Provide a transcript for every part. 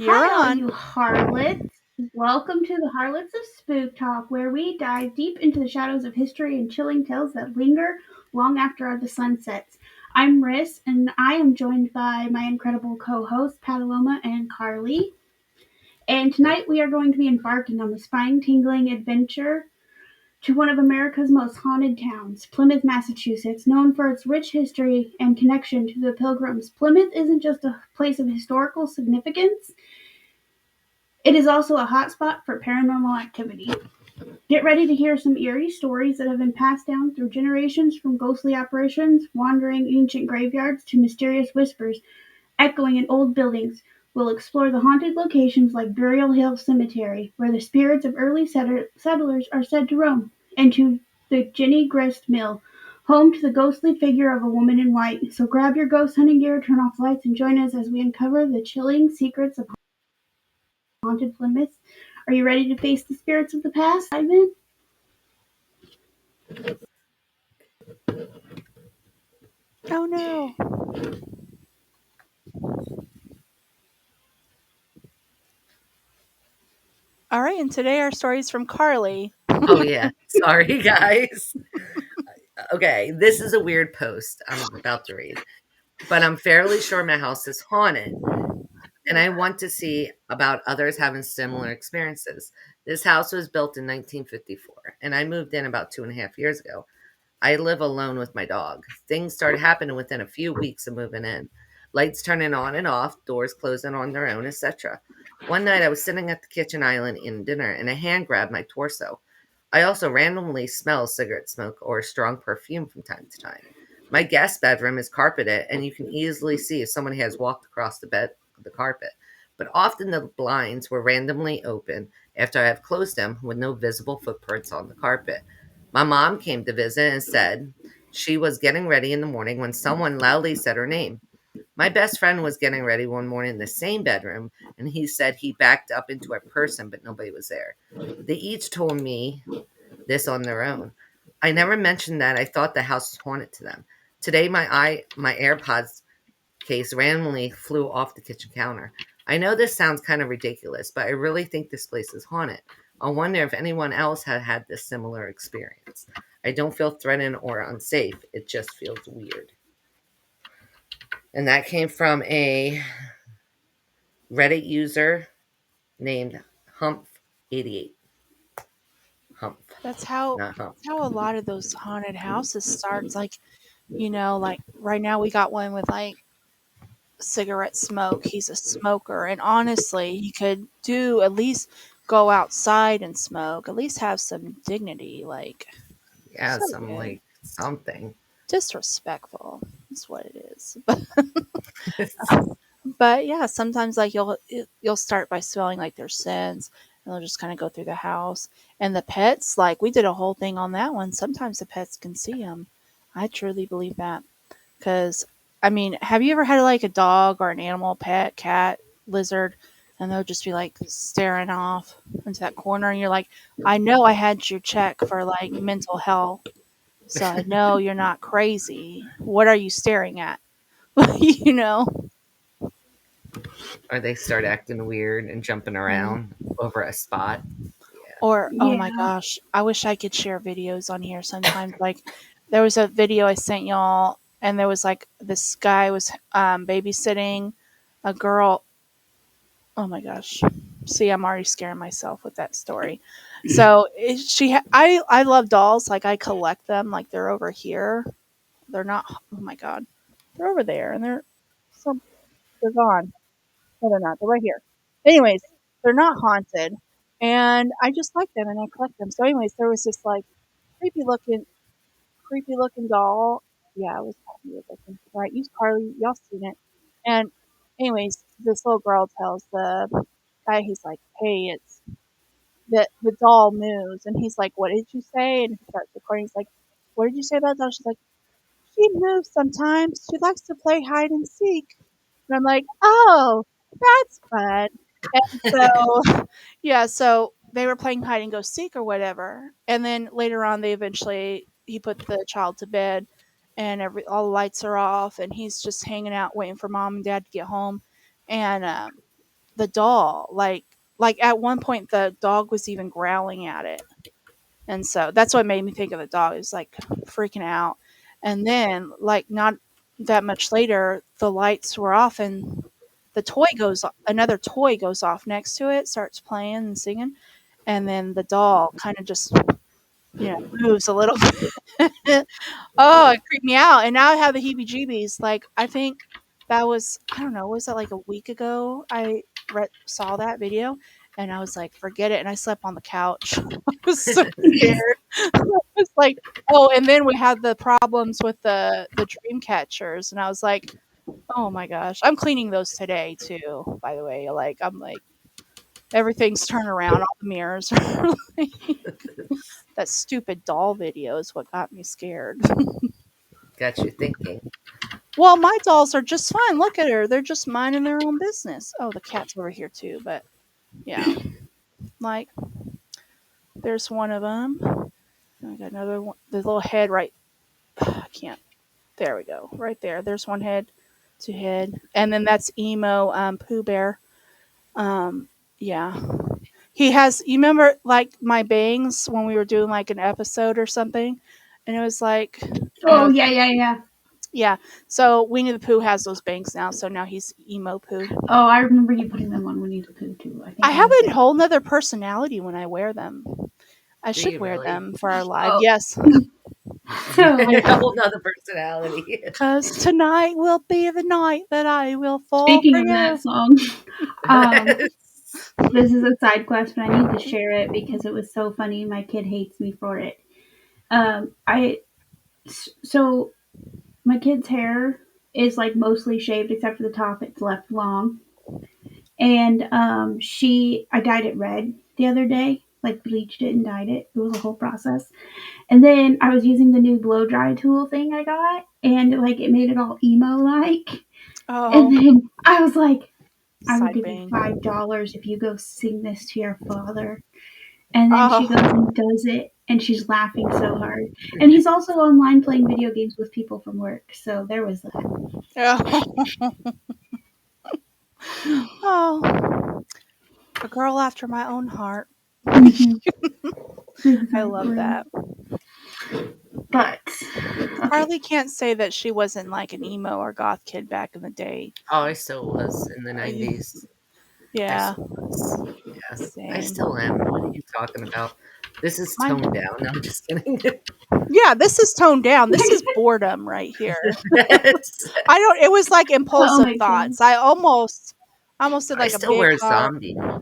You're Hi, all on. you harlots. Welcome to the Harlots of Spook Talk, where we dive deep into the shadows of history and chilling tales that linger long after the sun sets. I'm Riss, and I am joined by my incredible co-hosts, Pteloma and Karli. And tonight we are going to be embarking on the spine-tingling adventure to one of America's most haunted towns, Plymouth, Massachusetts. Known for its rich history and connection to the Pilgrims, Plymouth isn't just a place of historical significance, it is also a hotspot for paranormal activity. Get ready to hear some eerie stories that have been passed down through generations, from ghostly apparitions, wandering ancient graveyards, to mysterious whispers echoing in old buildings. We'll explore the haunted locations like Burial Hill Cemetery, where the spirits of early settlers are said to roam, and to the Jenney Grist Mill, home to the ghostly figure of a woman in white. So grab your ghost hunting gear, turn off lights, and join us as we uncover the chilling secrets of haunted Plymouth. Are you ready to face the spirits of the past, Ivan? Oh no. All right, and today our story is from Karli. Oh, yeah. Sorry, guys. Okay, this is a weird post I'm about to read, but I'm fairly sure my house is haunted, and I want to see about others having similar experiences. This house was built in 1954, and I moved in about 2.5 years ago. I live alone with my dog. Things started happening within a few weeks of moving in. Lights turning on and off, doors closing on their own, etc. One night I was sitting at the kitchen island eating dinner, and a hand grabbed my torso. I also randomly smell cigarette smoke or strong perfume from time to time. My guest bedroom is carpeted, and you can easily see if someone has walked across the carpet. But often the blinds were randomly open after I have closed them with no visible footprints on the carpet. My mom came to visit and said she was getting ready in the morning when someone loudly said her name. My best friend was getting ready one morning in the same bedroom, and he said he backed up into a person, but nobody was there. They each told me this on their own. I never mentioned that I thought the house was haunted to them. Today, my AirPods case randomly flew off the kitchen counter. I know this sounds kind of ridiculous, but I really think this place is haunted. I wonder if anyone else had had this similar experience. I don't feel threatened or unsafe. It just feels weird. And that came from a Reddit user named Humph88. Humph, That's how not Hump. that's how a lot of those haunted houses starts. Like, like right now we got one with like cigarette smoke. He's a smoker, and honestly, he could do at least go outside and smoke. At least have some dignity. Like, Yeah, so some good. like something. Disrespectful. That's what it is. But yeah, sometimes like you'll start by smelling like their scents, and they'll just kind of go through the house. And the pets, like we did a whole thing on that one. Sometimes the pets can see them. I truly believe that because I mean, have you ever had like a dog or an animal, pet, cat, lizard, and they'll just be like staring off into that corner, and you're like, I know I had your check for like mental health, so I know you're not crazy. What are you staring at? you know. Or they start acting weird and jumping Mm. around over a spot. Yeah. Or, oh my Yeah. gosh, I wish I could share videos on here sometimes. Like, there was a video I sent y'all, and there was like this guy was babysitting a girl. Oh my gosh. See, I'm already scaring myself with that story. So I love dolls. Like I collect them. Like they're over here. They're not. Oh my god, they're over there, and so they're gone. No, they're not. They're right here. Anyways, they're not haunted, and I just like them and I collect them. So, anyways, there was this like creepy looking, creepy looking doll. Yeah, it was weird looking. Right, use Karli. Y'all seen it. And anyways, this little girl tells the guy, he's like, "Hey, it's the doll moves," and he's like, "What did you say?" And he starts recording. He's like, "What did you say about the doll?" She's like, "She moves sometimes. She likes to play hide and seek." And I'm like, "Oh, that's fun." And so, yeah, so they were playing hide and go seek or whatever. And then later on, he put the child to bed, and all the lights are off, and he's just hanging out waiting for mom and dad to get home. And the doll. Like at one point the dog was even growling at it. And so that's what made me think of the dog. It was like freaking out. And then like not that much later the lights were off and another toy goes off next to it, starts playing and singing, and then the doll kind of just moves a little bit. Oh, it creeped me out, and now I have the heebie-jeebies. Like, I think that was I don't know, was that like a week ago? I saw that video, and I was like, "Forget it," and I slept on the couch. I was so scared. I was like, oh, and then we had the problems with the dream catchers, and I was like, "Oh my gosh." I'm cleaning those today too, by the way. Like, I'm like, everything's turned around, all the mirrors are like that stupid doll video is what got me scared. Got you thinking. Well, my dolls are just fine. Look at her. They're just minding their own business. Oh, the cat's over here too, but yeah. Like, there's one of them. I got another one. The little head right. I can't. There we go. Right there. There's one head, two head. And then that's emo Pooh Bear. Um, yeah. He has, you remember like my bangs when we were doing like an episode or something? And it was like, Oh, yeah. yeah. So Winnie the Pooh has those bangs now. So now he's emo Pooh. Oh, I remember you putting them on Winnie the Pooh too. I have a whole nother personality when I wear them. I Do should you wear really? them for our live. Oh. Yes. So, A whole nother personality. Because tonight will be the night that I will fall speaking for of you. that song, this is a side quest, but I need to share it because it was so funny. My kid hates me for it. So my kid's hair is like mostly shaved except for the top. It's left long, and I dyed it red the other day, like bleached it and dyed it. It was a whole process. And then I was using the new blow dry tool thing I got, and like it made it all emo like. And Oh, then I was like, I will side give you bang. $5 if you go sing this to your father. And then she goes Oh, and does it, and she's laughing so hard. And he's also online playing video games with people from work, so there was that. oh, a girl after my own heart. Mm-hmm. I love Exactly. that. But okay. Karli can't say that she wasn't like an emo or goth kid back in the day. Oh, I still was in the 90s. I Yeah, still was. Yeah. I same. still am. What are you talking about? This is Mine. toned down. No, I'm just kidding. Yeah, this is toned down. This is boredom right here. Yes. I don't. It was like Oh impulsive my thoughts. goodness. I almost did I like a still big wear heart zombie. I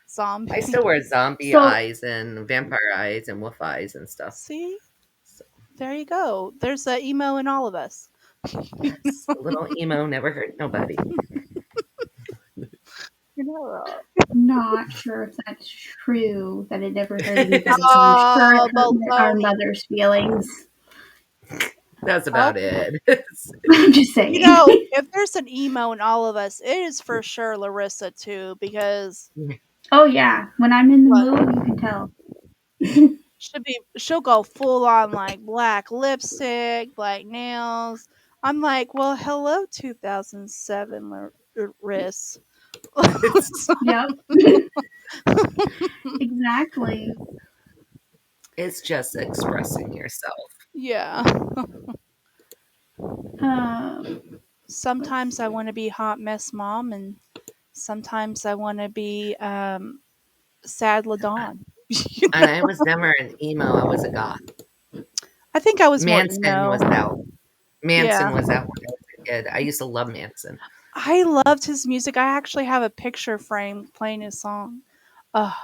zombie. still wear zombie So eyes and vampire eyes and wolf eyes and stuff. See, So, there you go. There's the emo in all of us. yes, a little emo never hurt nobody. You know. not sure if that's true that it never hurt anybody, but I'm sure it Oh, hurt our baloney. mother's feelings. That's Oh, about it. I'm just saying. if there's an emo in all of us, it is for sure Larissa too, because Oh yeah, when I'm in the look, mood, you can tell. she'll go full on like black lipstick, black nails. I'm like, well, hello, 2007 Riss. Yep, exactly. It's just expressing yourself. Yeah. Let's Sometimes I see. want to be hot mess mom, and sometimes I want to be sad Ladon. And I was never an emo. I was a goth. I think I was more Manson emo. was out. Yeah. Manson was out when I was a kid. I used to love Manson. I loved his music. I actually have a picture frame playing his song. Oh,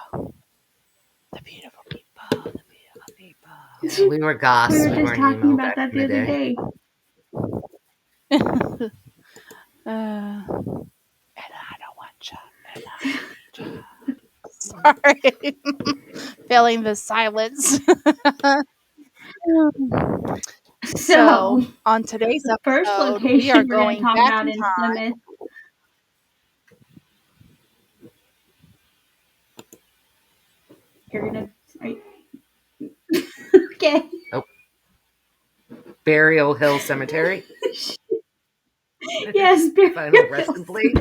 the beautiful people, the beautiful people. Yeah, we were We goths. were We just weren't talking emo about back that in the the other day. day. And I don't want you, and I don't need you. Sorry, filling the silence. So, So, on today's the first episode, we are location we're going to going talk back about in in time. Plymouth. You're going to. Okay. Oh, Burial Hill Cemetery. Yes, Final resting place.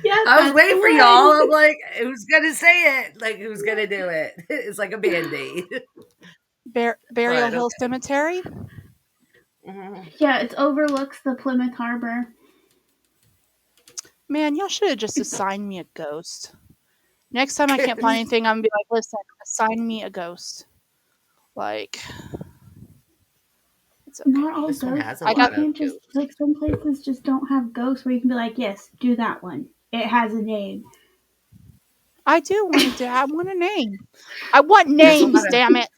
Yeah, I was that's the waiting for y'all. one. I'm like, who's gonna say it? Like, who's gonna do it? It's like a band-aid. Burial But Hill okay. Cemetery. Mhm. Yeah, it overlooks the Plymouth Harbor. Man, y'all should have just It's assigned me a ghost. Next time I can't find anything, I'm gonna be like, listen, assign me a ghost. Like, it's okay. not all This one has ghosts. a I You got lot of can't just ghosts. like some places just don't have ghosts where you can be like, yes, do that one. It has a name. I do want to have one a name. I want There's a names, lot of damn it.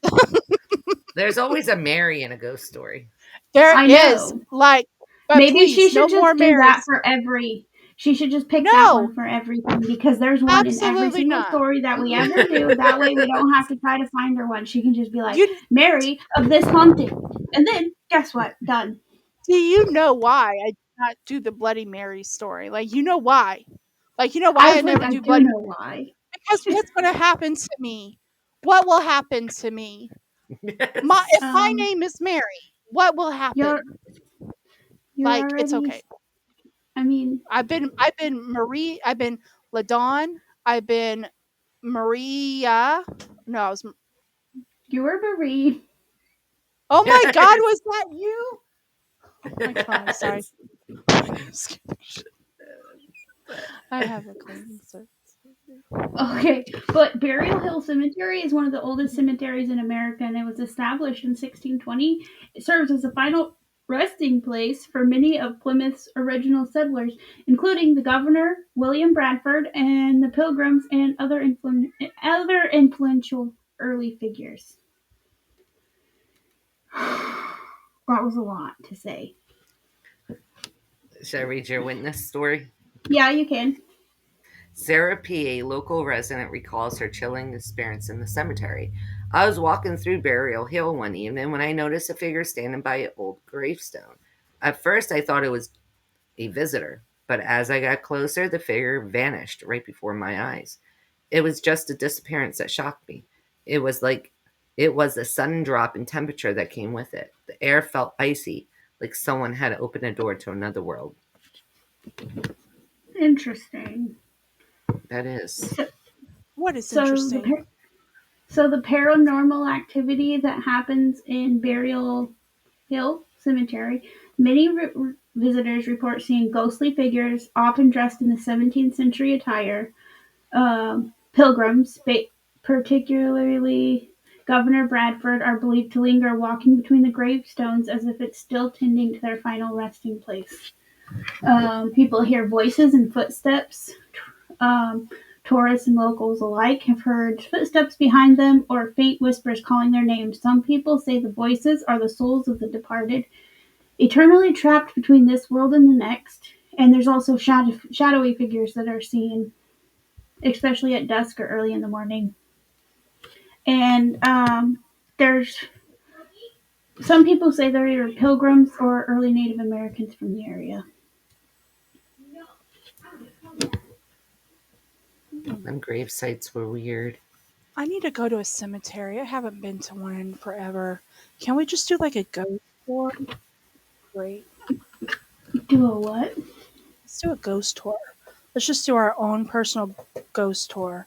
there's always a Mary in a ghost story. There I is know. like, but Maybe she please, no should more just do that Marys. for every. She should just pick that No, one for everything because there's one in every absolutely single not. story that we Mm-mm. ever do. That way we don't have to try to find her one. She can just be like, You Mary of this haunting. And then guess what? Done. do you know why I do not do the Bloody Mary story? Like, you know why? Like, you know I why I was like, never I do do Bloody know Mary? why. Because what's going to happen to me? What will happen to me? Yes. If my Um, name is Mary, what will you're happen? you're Like, it's already. okay. I mean, I've been Marie. I've been Ladon. I've been Maria. No, I was. you were Marie. Oh my God, Yes. was that you? Oh my God, sorry. Yes. I have a cleaning service. Okay, but Burial Hill Cemetery is one of the oldest cemeteries in America, and it was established in 1620. It serves as a final resting place for many of Plymouth's original settlers, including the governor, William Bradford, and the Pilgrims, and other influential early figures. That was a lot to say. Should I read your witness story? Yeah, you can. Sarah P., a local resident, recalls her chilling experience in the cemetery. I was walking through Burial Hill one evening when I noticed a figure standing by an old gravestone. At first, I thought it was a visitor, but as I got closer, the figure vanished right before my eyes. It was just a disappearance that shocked me. It was like it was a sudden drop in temperature that came with it. The air felt icy, like someone had opened a door to another world. Interesting. That is. So, What is so interesting? the so the paranormal activity that happens in Burial Hill Cemetery, many visitors report seeing ghostly figures, often dressed in the 17th century attire. Pilgrims, particularly Governor Bradford, are believed to linger walking between the gravestones as if it's still tending to their final resting place. People hear voices and footsteps. Um, Tourists and locals alike have heard footsteps behind them or faint whispers calling their names. Some people say the voices are the souls of the departed, eternally trapped between this world and the next. And there's also shadowy figures that are seen, especially at dusk or early in the morning. And there's some people say they're either pilgrims or early Native Americans from the area. Them grave sites were weird. I need to go to a cemetery. I haven't been to one in forever. Can we just do like a ghost tour? Great. Do a what? Let's do a ghost tour. Let's just do our own personal ghost tour.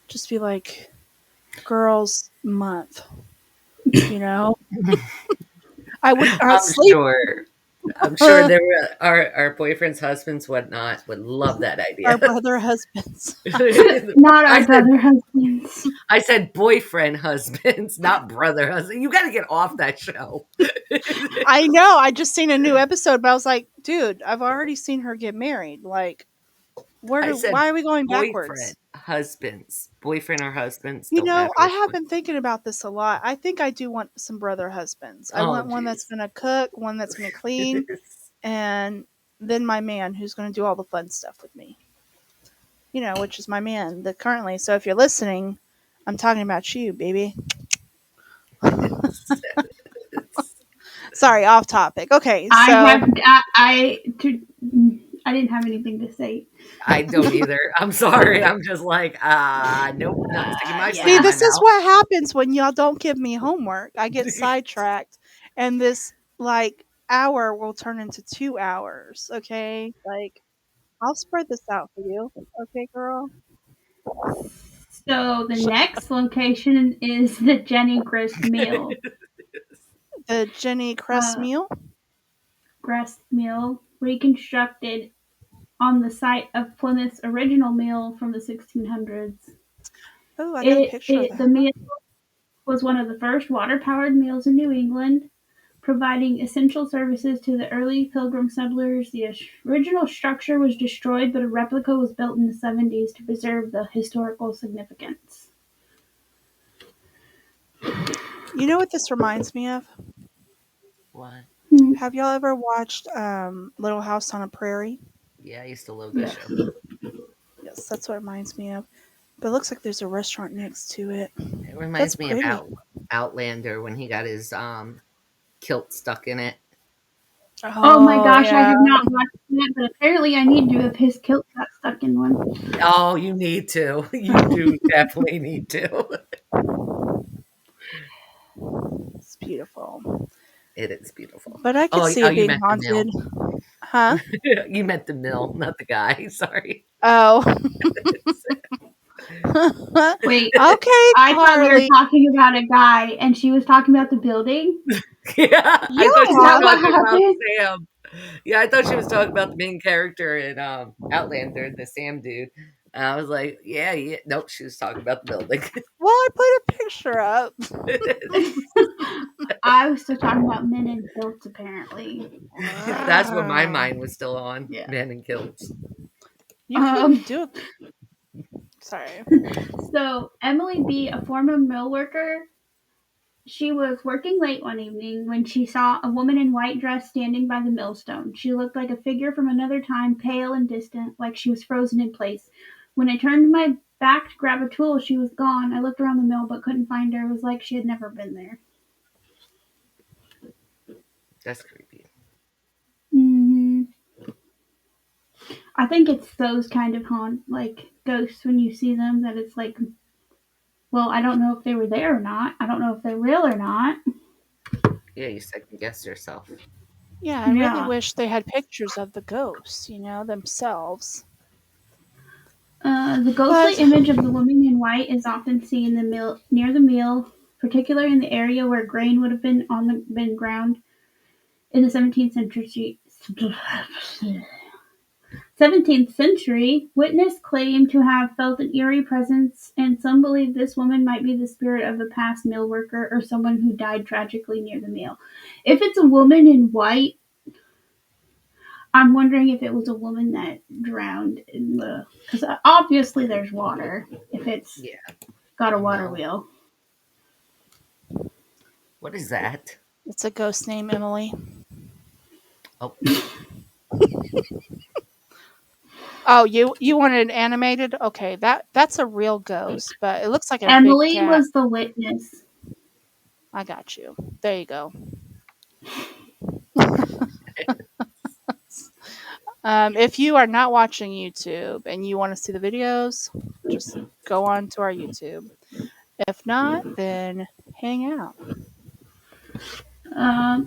Just be like girls month, you know? I would I'm sleep sure. I'm sure there were our boyfriends' husbands, whatnot, would love that our idea. brother husbands. Not I our said brother husbands. I said boyfriend husbands, not brother husband. You got to get off that show. I know. I just seen a new episode, but I was like, dude, I've already seen her get married. Like, I said why are we going boyfriend backwards? husbands, boyfriend or husbands You don't know, matter I which have one. been thinking about this a lot. I think I do want some brother husbands. I Oh, want one that's jeez. going to cook, one that's going to clean, and then my man who's going to do all the fun stuff with me. You know, which is my man that currently. So if you're listening, I'm talking about you, baby. Sorry, off topic. Okay, I so have I didn't have anything to say. I don't either. I'm sorry. I'm just like, nope, not sticking my foot see, in my Yeah. this is mouth. what happens when y'all don't give me homework. I get sidetracked, and this like hour will turn into 2 hours. Okay, like I'll spread this out for you. Okay, girl? So the next location is the Jenney Grist Mill. The Jenney Grist Uh, Mill? Grist Mill, reconstructed on the site of Plymouth's original mill from the 1600s. Oh, I got a picture of The that. mill was one of the first water-powered mills in New England, providing essential services to the early Pilgrim settlers. The original structure was destroyed, but a replica was built in the 70s to preserve the historical significance. You know what this reminds me of? What? Hmm. Have y'all ever watched Little House on a Prairie? Yeah, I used to love that Yeah. show. Yes, that's what it reminds me of. But it looks like there's a restaurant next to it. It That's reminds me of pretty. Outlander when he got his kilt stuck in it. Oh my Oh, gosh, I yeah. have not watched that, but apparently I need to if his kilt got stuck in one. Oh, you need to. You do definitely need to. It's beautiful. It is beautiful. But I could Oh, see oh, it you being meant the haunted. mill. Huh? You meant the mill, not the guy. Sorry. Oh. Wait, Okay, I thought we were Karli. talking about a guy and she was talking about the building. Yeah, I thought Is she was that Yeah. what talking about happened? Sam. Yeah, I thought she was talking about the main character in Outlander, the Sam dude. And I was like, yeah, yeah. Nope, she was talking about the building. Well, I put a picture up. I was still talking about men in kilts, apparently. That's what my mind was still on. Yeah. Men in kilts. You Um, can do it. Sorry. so Emily B., a former mill worker, she was working late one evening when she saw a woman in white dress standing by the millstone. She looked like a figure from another time, pale and distant, like she was frozen in place. When I turned my back to grab a tool, she was gone. I looked around the mill but couldn't find her. It was like she had never been there. That's creepy. Hmm. I think it's those kind of like ghosts when you see them that it's like, well, I don't know if they were there or not. I don't know if they're real or not. Yeah, you second guess yourself. Yeah, I really Yeah. wish they had pictures of the ghosts, themselves. The ghostly But image of the woman in white is often seen near the mill, particularly in the area where grain would have been ground in the 17th century. 17th century, witnesses claim to have felt an eerie presence, and some believe this woman might be the spirit of a past mill worker or someone who died tragically near the mill. If it's a woman in white, I'm wondering if it was a woman that drowned in the. Because obviously there's water if it's Yeah, got a a water mill. wheel. What is that? it's a ghost named Emily. Oh, Oh, you wanted animated? Okay, that's a real ghost, but it looks like a big Emily cat. was the witness. I got you. There you go. If you are not watching YouTube and you want to see the videos, just go on to our YouTube. If not, then hang out.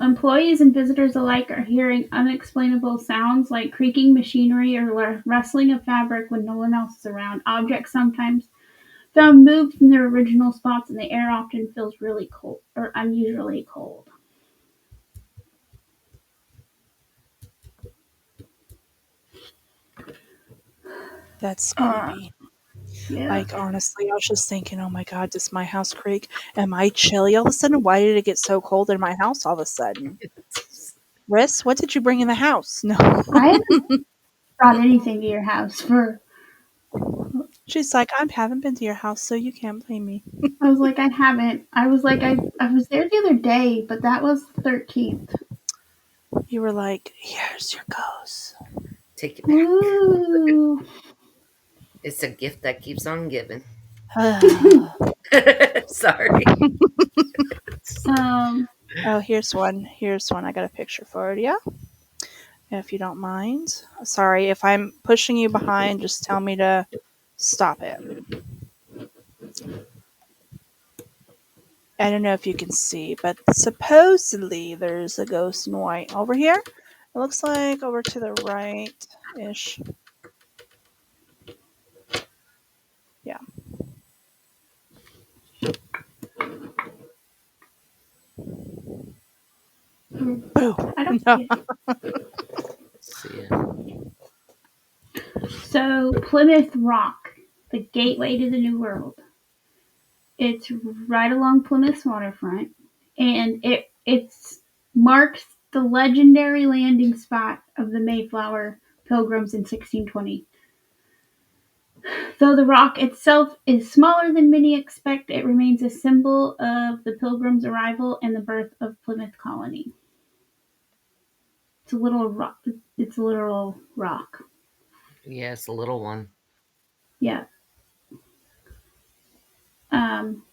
Employees and visitors alike are hearing unexplainable sounds like creaking machinery or rustling of fabric when no one else is around. Objects sometimes found moved from their original spots, and the air often feels really cold or unusually cold. That's Uh, creepy. yeah. Like, honestly, I was just thinking, oh my God, does my house creak? Am I chilly all of a sudden? Why did it get so cold in my house all of a sudden? Riss, what did you bring in the house? No. I haven't brought anything to your house for. She's like, I haven't been to your house, so you can't blame me. I was like, I haven't. I was like, I was there the other day, but that was the 13th. You were like, here's your ghost. take it back. Ooh. It's a gift that keeps on giving. Oh, Sorry. here's one. Here's one. I got a picture for you. If you don't mind. Sorry, if I'm pushing you behind, just tell me to stop it. I don't know if you can see, but supposedly there's a ghost in white over here. It looks like over to the right ish. Boo. I don't No. see it. See ya. So, Plymouth Rock, the gateway to the New World. It's right along Plymouth's waterfront, and it's marks the legendary landing spot of the Mayflower Pilgrims in 1620. Though the rock itself is smaller than many expect, it remains a symbol of the Pilgrims' arrival and the birth of Plymouth Colony. It's a little rock. It's a literal rock. Yes, a little one. Yeah.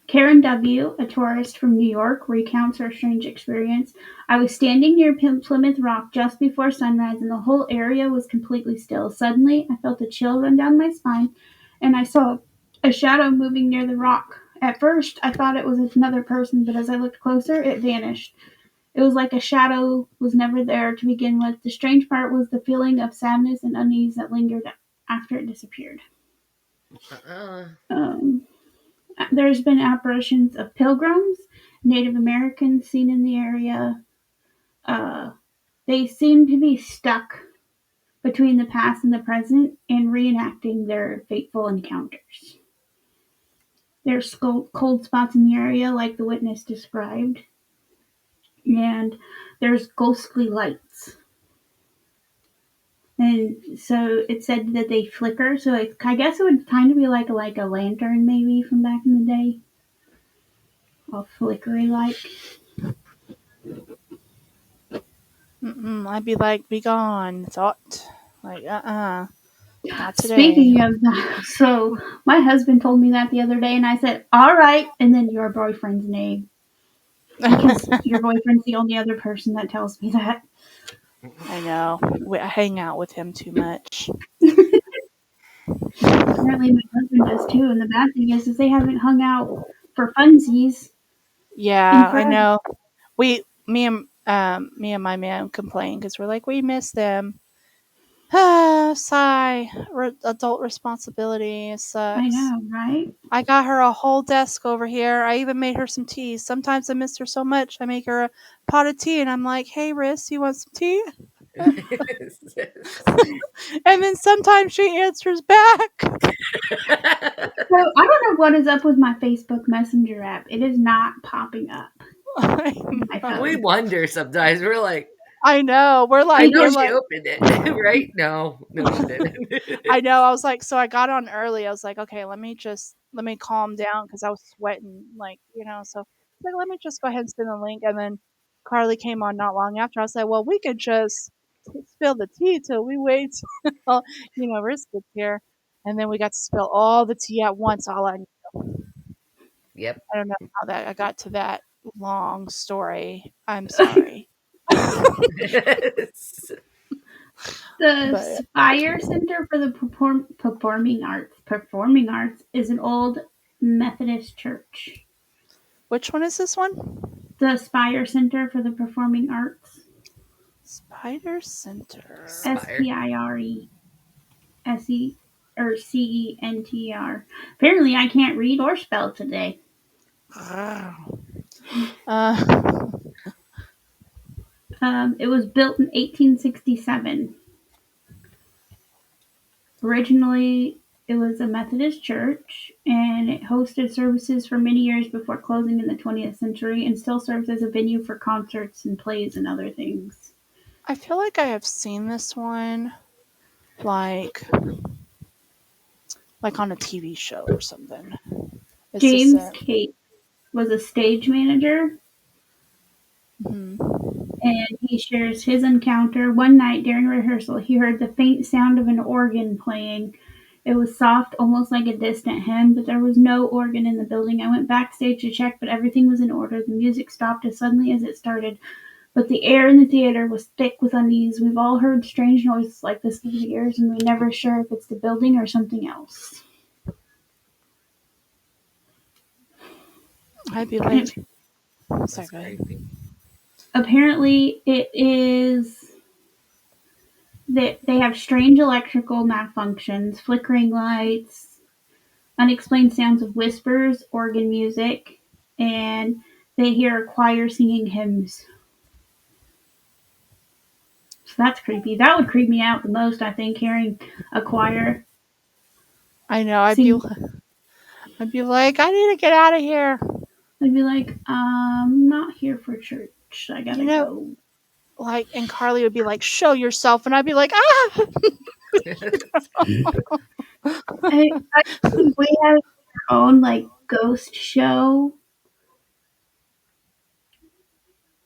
Karen W., a tourist from New York, recounts her strange experience. I was standing near Plymouth Rock just before sunrise, and the whole area was completely still. Suddenly, I felt a chill run down my spine, and I saw a shadow moving near the rock. At first, I thought it was another person, but as I looked closer, it vanished. It was like a shadow was never there to begin with. The strange part was the feeling of sadness and unease that lingered after it disappeared. Uh-uh. Um, There's been apparitions of pilgrims, Native Americans seen in the area. Uh, they seem to be stuck between the past and the present and reenacting their fateful encounters. There's cold spots in the area, like the witness described, and there's ghostly lights. And so it said that they flicker. So I guess it would kind of be like a lantern, maybe from back in the day, all flickery like. I'd be like, be gone. Thought. Like, not today. Speaking of that, so my husband told me that the other day, and I said, "All right," and then your boyfriend's name, because your boyfriend's the only other person that tells me that. I know. I hang out with him too much. Apparently, my husband does too. And the bad thing is they haven't hung out for funsies in Yeah, I forever. know. Me and my man complain because we're like, we miss them. Sigh. Adult responsibility I sucks. know, right? I got her a whole desk over here. I even made her some tea. Sometimes I miss her so much, I make her a pot of tea, and I'm like, "Hey, Riss, you want some tea?" And then sometimes she answers back. So I don't know what is up with my Facebook Messenger app. It is not popping up I on my know. We phone. wonder sometimes. We're like, I know. I know We're she like, opened it, right? No, she didn't. I know. I was like, so I got on early. I was like, okay, let me calm down because I was sweating, like, So like, let me just go ahead and send the link. And then Karli came on not long after. I was like, well, we could just spill the tea till we wait till Risk gets here, and then we got to spill all the tea at once. Yep. I don't know how that I got to that long story. I'm sorry, The but Spire Center for the Performing Arts is an old Methodist church. which one is this one? The Spire Center for the Performing Arts. Spider Center. Spire. Spire. Se or Center. Apparently, I can't read or spell today. Uh, It was built in 1867. Originally, it was a Methodist church, and it hosted services for many years before closing in the 20th century, and still serves as a venue for concerts and plays and other things. I feel like I have seen this one, like on a TV show or something. Is this James it? Kate was a stage manager, Hmm. and he shares his encounter. One night during rehearsal, he heard the faint sound of an organ playing. It was soft, almost like a distant hymn, but there was no organ in the building. I went backstage to check, but everything was in order. The music stopped as suddenly as it started, but the air in the theater was thick with unease. We've all heard strange noises like this through the years, and we're never sure if it's the building or something else. I'd be like, sorry, That's go ahead. creepy. Apparently, it is that they have strange electrical malfunctions, flickering lights, unexplained sounds of whispers, organ music, and they hear a choir singing hymns. That's creepy. That would creep me out the most, I think, hearing a choir I know. sing. I'd be like, I need to get out of here. I'd be like, I'm not here for church. I You gotta know, go. like, and Karli would be like, show yourself, and I'd be like, ah. I think if we had our own like ghost show,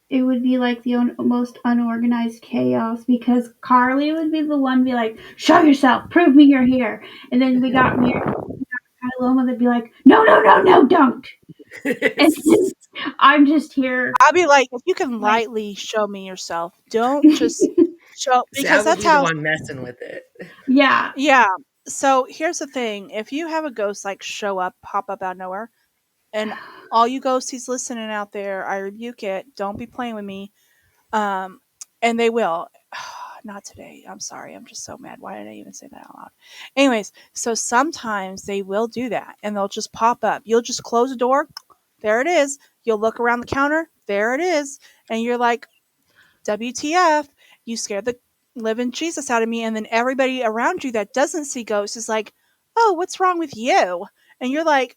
it would be like the most unorganized chaos because Karli would be the one be like, "Show yourself, prove me you're here," and then we got me Pteloma that'd be like, "No, no, no, no, don't," and then I'm just here I'd be like, if you can like, lightly show me yourself, don't just show See, I because would that's be the how. one messing with it. yeah, Yeah. So here's the thing: if you have a ghost like show up, pop up out of nowhere, and all you ghosties listening out there, I rebuke it. Don't be playing with me. Um, and they will. Not today. I'm sorry. I'm just so mad. Why did I even say that out loud? Anyways, so sometimes they will do that and they'll just pop up. You'll just close the door. There it is. You'll look around the counter. There it is. And you're like, WTF, you scared the living Jesus out of me. And then everybody around you that doesn't see ghosts is like, oh, what's wrong with you? And you're like,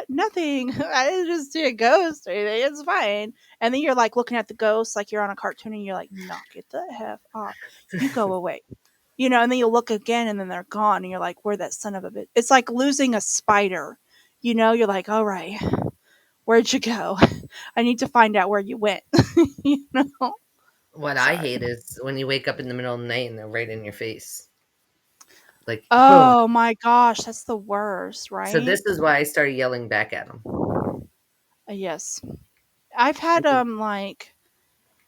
nothing. I didn't just see a ghost or anything. It's fine. And then you're like looking at the ghost like you're on a cartoon and you're like, knock it the F off. You go away. And then you look again and then they're gone and you're like, where that son of a bitch. It's like losing a spider. You're like, all right, where'd you go? I need to find out where you went. you know? What I Sorry. hate is when you wake up in the middle of the night and they're right in your face. Like, boom. Oh my gosh, that's the worst, So right? this is why I started yelling back at them. Yes. I've had like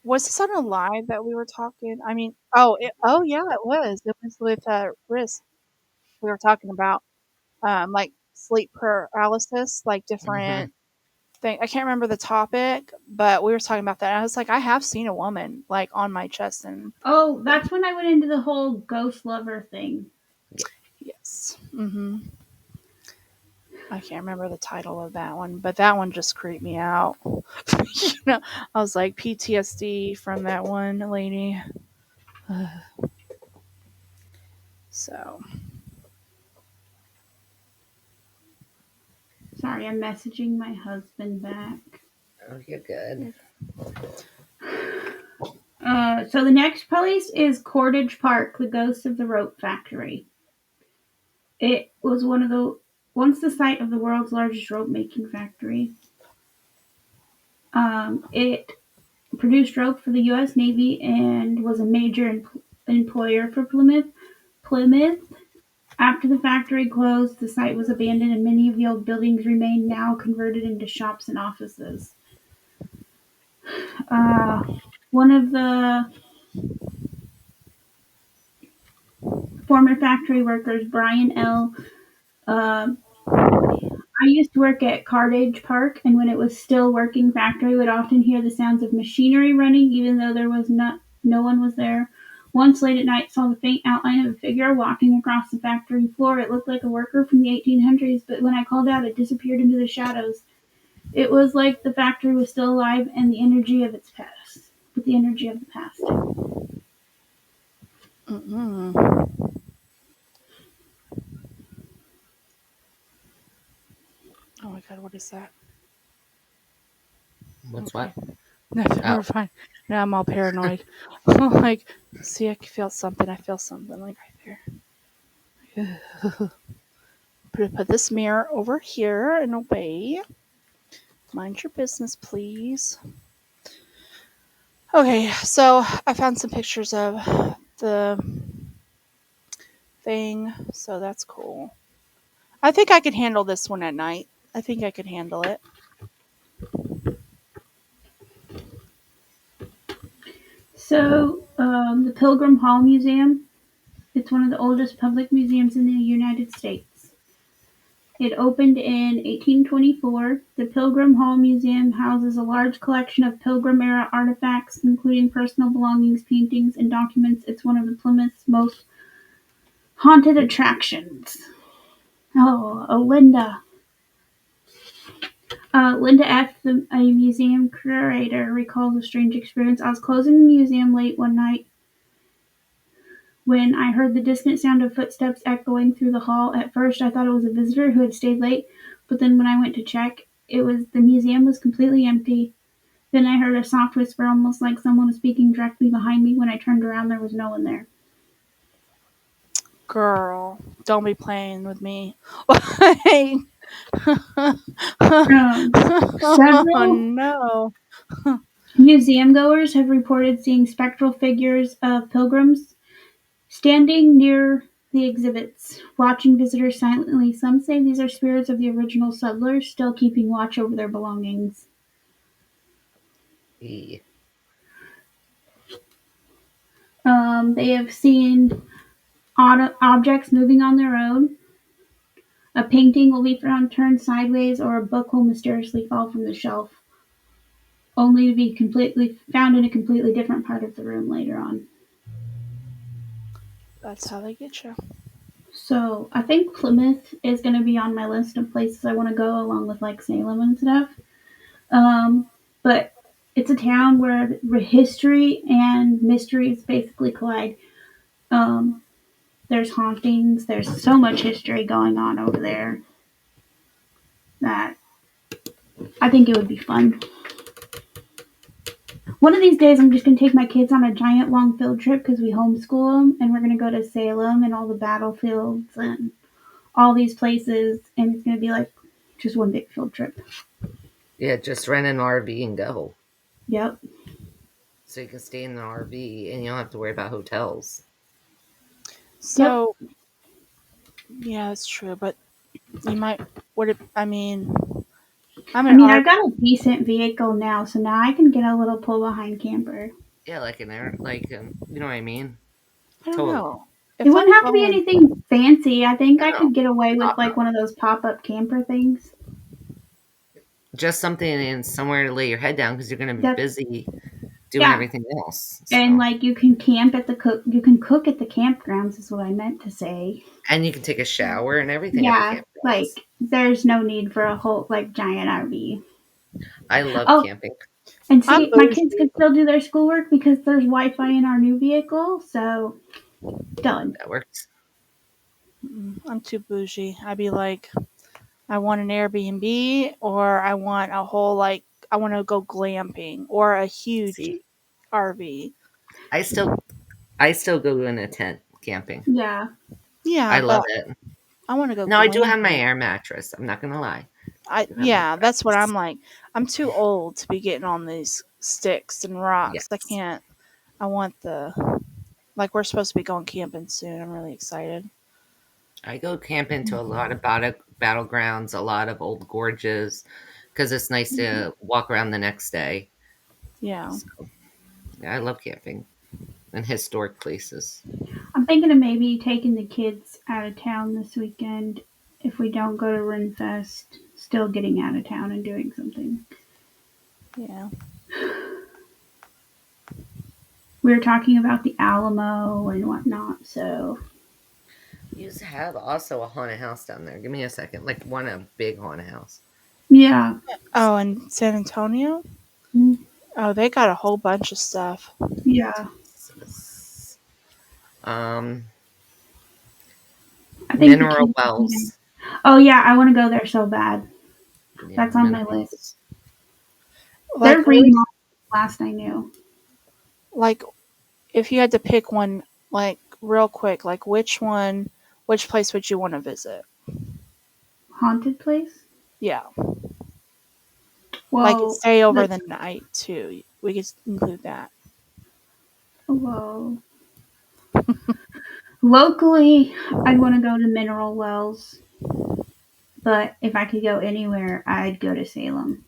was this on a live that we were talking? I mean, oh yeah, it was. It was with Riz. We were talking about like sleep paralysis, like Hmm. different thing. I can't remember the topic, but we were talking about that. And I was like, I have seen a woman like on my chest and oh, that's when I went into the whole ghost lover thing. yes. I can't remember the title of that one, but that one just creeped me out. I was like PTSD from that one lady. So, Sorry, I'm messaging my husband back. Oh, you're good. So the next place is Cordage Park, the ghost of the rope factory. It was once the site of the world's largest rope making factory. It produced rope for the U.S. Navy and was a major employer for Plymouth. After the factory closed, the site was abandoned and many of the old buildings remain now converted into shops and offices. Uh, One of the former factory workers, Brian L. Uh, I used to work at Cordage Park, and when it was still working factory, would often hear the sounds of machinery running, even though there was no one was there. Once late at night, saw the faint outline of a figure walking across the factory floor. It looked like a worker from the 1800s, but when I called out, it disappeared into the shadows. It was like the factory was still alive and the energy of its past. With the energy of the past. mm-mm. Oh my god, what is that? What's Okay, what? no, Oh, we're fine. Now I'm all paranoid. like, see, I feel something. I feel something like right there. Put this mirror over here and away. Mind your business, please. Okay, so I found some pictures of the thing, so that's cool. I think I could handle this one at night. I think I could handle it. So, the Pilgrim Hall Museum, it's one of the oldest public museums in the United States. It opened in 1824. The Pilgrim Hall Museum houses a large collection of Pilgrim era artifacts, including personal belongings, paintings, and documents. It's one of the Plymouth's most haunted attractions. Oh, Linda. Linda F., a museum curator, recalls a strange experience. I was closing the museum late one night When I heard the distant sound of footsteps echoing through the hall, at first I thought it was a visitor who had stayed late, but then when I went to check, the museum was completely empty. Then I heard a soft whisper, almost like someone was speaking directly behind me. When I turned around, there was no one there. Girl, don't be playing with me. Like, Um, oh Several no. museum goers have reported seeing spectral figures of pilgrims standing near the exhibits, watching visitors silently. Some say these are spirits of the original settlers, still keeping watch over their belongings. E. They have seen objects moving on their own. A painting will be found turned sideways, or a book will mysteriously fall from the shelf, only to be completely found in a completely different part of the room later on. That's how they get you. So I think Plymouth is going to be on my list of places I want to go, along with like Salem and stuff. But it's a town where history and mysteries basically collide. Um, there's hauntings. There's so much history going on over there that I think it would be fun. One of these days, I'm just going to take my kids on a giant long field trip because we homeschool them, and we're going to go to Salem and all the battlefields and all these places, and it's going to be like just one big field trip. Yeah, just rent an RV and go. Yep. So you can stay in the RV and you don't have to worry about hotels. So, yeah, that's true. But you might, would it, I mean, I'm I an mean, art. I've got a decent vehicle now, so now I can get a little pull behind camper. Yeah, like an air, like you know what I mean? I don't Totally. know. It If wouldn't I'm have to be going, anything fancy. I think I No, could get away with uh, like one of those pop-up camper things. just something in somewhere to lay your head down because you're going to be That busy doing yeah, everything else. and So, like you can camp at the cook. You can cook at the campgrounds. Is what I meant to say. and you can take a shower and everything at the Yeah, campgrounds. like there's no need for a whole like giant RV. I love Oh, camping. and I'm see, my kids bougie. can still do their schoolwork because there's Wi-Fi in our new vehicle. So done. That works. I'm too bougie. I'd be like, I want an Airbnb, or I want a whole, like, I want to go glamping, or a huge See, RV. I still, I still go in a tent camping. Yeah. Yeah, I love but it. I want to go No, I do have my glamping. air mattress. I'm not gonna lie. I do have my Yeah, that's what I'm mattress. like. I'm too old to be getting on these sticks and rocks. I Yes, can't. I want the, like, we're supposed to be going camping soon. I'm really excited. I go camping to a lot of battlegrounds, a lot of old gorges, because it's nice Mhm. to walk around the next day. Yeah. So, yeah, I love camping and historic places. I'm thinking of maybe taking the kids out of town this weekend. If we don't go to Renfest, still getting out of town and doing something. Yeah. We were talking about the Alamo and whatnot, so You have also a haunted house down there. Give me a second. Like a big haunted house. yeah. Oh, and San Antonio? Mm, Oh, they got a whole bunch of stuff. yeah. Um, I think the Mineral kids. wells. Oh yeah, I want to go there so bad. Yeah, That's on my list. minerals. They're Like, where, remodeling last I knew. like, if you had to pick one, like, real quick, like, which place would you want to visit? Haunted place? Yeah. Like, Well, stay over the the night, too. We could include that. well, locally, I'd want to go to Mineral Wells, but if I could go anywhere, I'd go to Salem.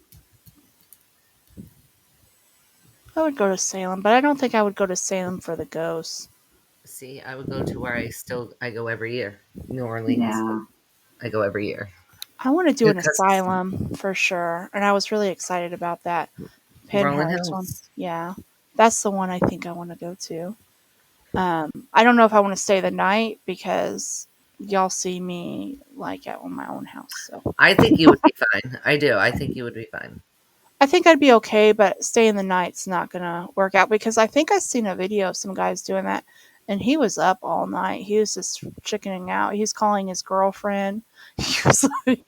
I would go to Salem, but I don't think I would go to Salem for the ghosts. See, I would go to where I go every year. New Orleans. Yeah. I go every year I want to do an because asylum for sure, and I was really excited about that Rolling Penhurst one. Hills. Yeah, that's the one I think I want to go to. I don't know if I want to stay the night because y'all see me like at my own house. So I think you would be fine. I do. I think you would be fine. I think I'd be okay, but staying the night's not gonna work out because I think I seen a video of some guys doing that, And he was up all night. He was just chickening out. He's calling his girlfriend. He was like,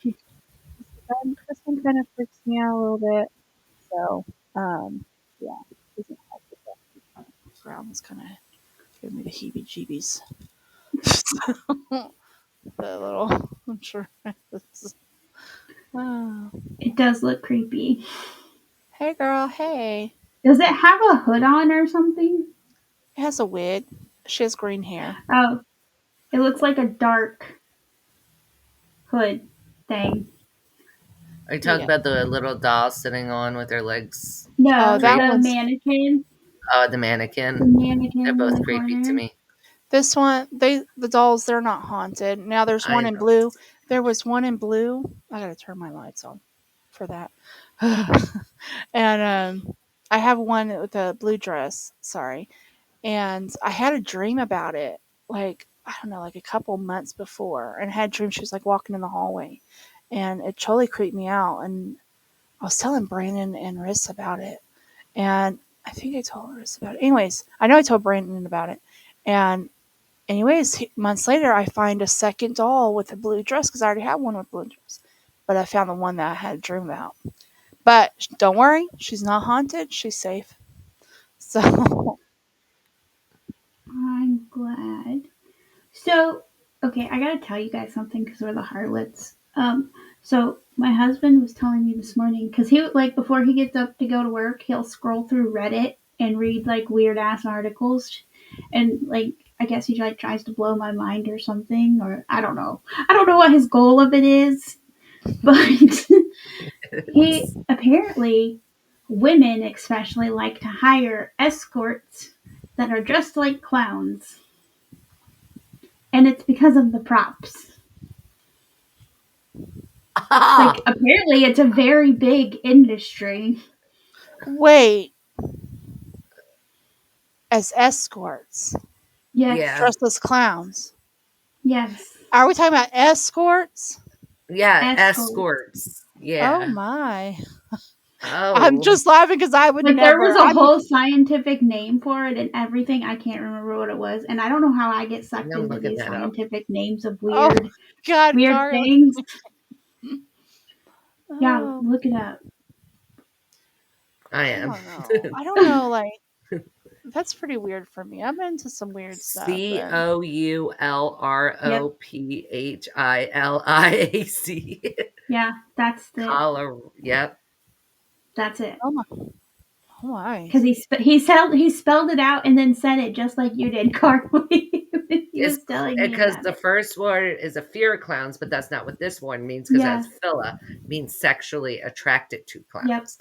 this one kind of freaks me out a little bit. So, yeah, doesn't help with that. Ground was kind of giving me the heebie-jeebies. The little, I'm sure. Oh. It does look creepy. Hey, girl. Hey. Does it have a hood on or something? It has a wig. She has green hair. Oh, it looks like a dark hood thing. Are you talking Yeah. about the little doll sitting on with her legs Oh, No, that draped? the one's. mannequin. Oh, the The mannequin. They're mannequin in both the creepy to corner. me. This one, the dolls, they're not haunted. Now there's I one in know. blue. There was one in blue. I gotta turn my lights on for that. And I have one with a blue dress. Sorry, and I had a dream about it. Like I don't know, like a couple months before, and I had a dream she was like walking in the hallway, and it totally creeped me out. And I was telling Brandon and Riss about it, and I think I told Riss about it. Anyways, I know I told Brandon about it, and anyways, months later, I find a second doll with a blue dress because I already had one with blue dress, but I found the one that I had a dream about. But don't worry, she's not haunted. She's safe. So I'm glad. So, okay, I gotta tell you guys something because we're the harlots. So my husband was telling me this morning because he like before he gets up to go to work, he'll scroll through Reddit and read like weird ass articles, and like I guess he like tries to blow my mind or something, or I don't know. I don't know what his goal of it is, but he apparently women especially like to hire escorts that are dressed like clowns, and it's because of the props. Like Oh, apparently it's a very big industry. wait, as escorts, Yes. yeah. dressed as clowns. Yes. Are we talking about escorts? Yeah, Escorts. escorts. Oh Yeah. my! I'm Oh, just laughing because I would Like there never. was a I'm. whole scientific name for it and everything. I can't remember what it was, and I don't know how I get sucked I'm into looking these that up. scientific names of Oh God, weird Karli. things. Yeah, Oh, look it up. I I am. don't know. I don't know. Like that's pretty weird for me. I'm into some weird stuff, but Yep. Coulrphilac. Yeah, that's it. Collar. Yep. That's it. oh my, oh my. Because he spelled it out and then said it just like you did, Karli. He It's was telling me because about the it. first word is a fear of clowns, but that's not what this one means because Yeah. that's phila means sexually attracted to Yep. clowns.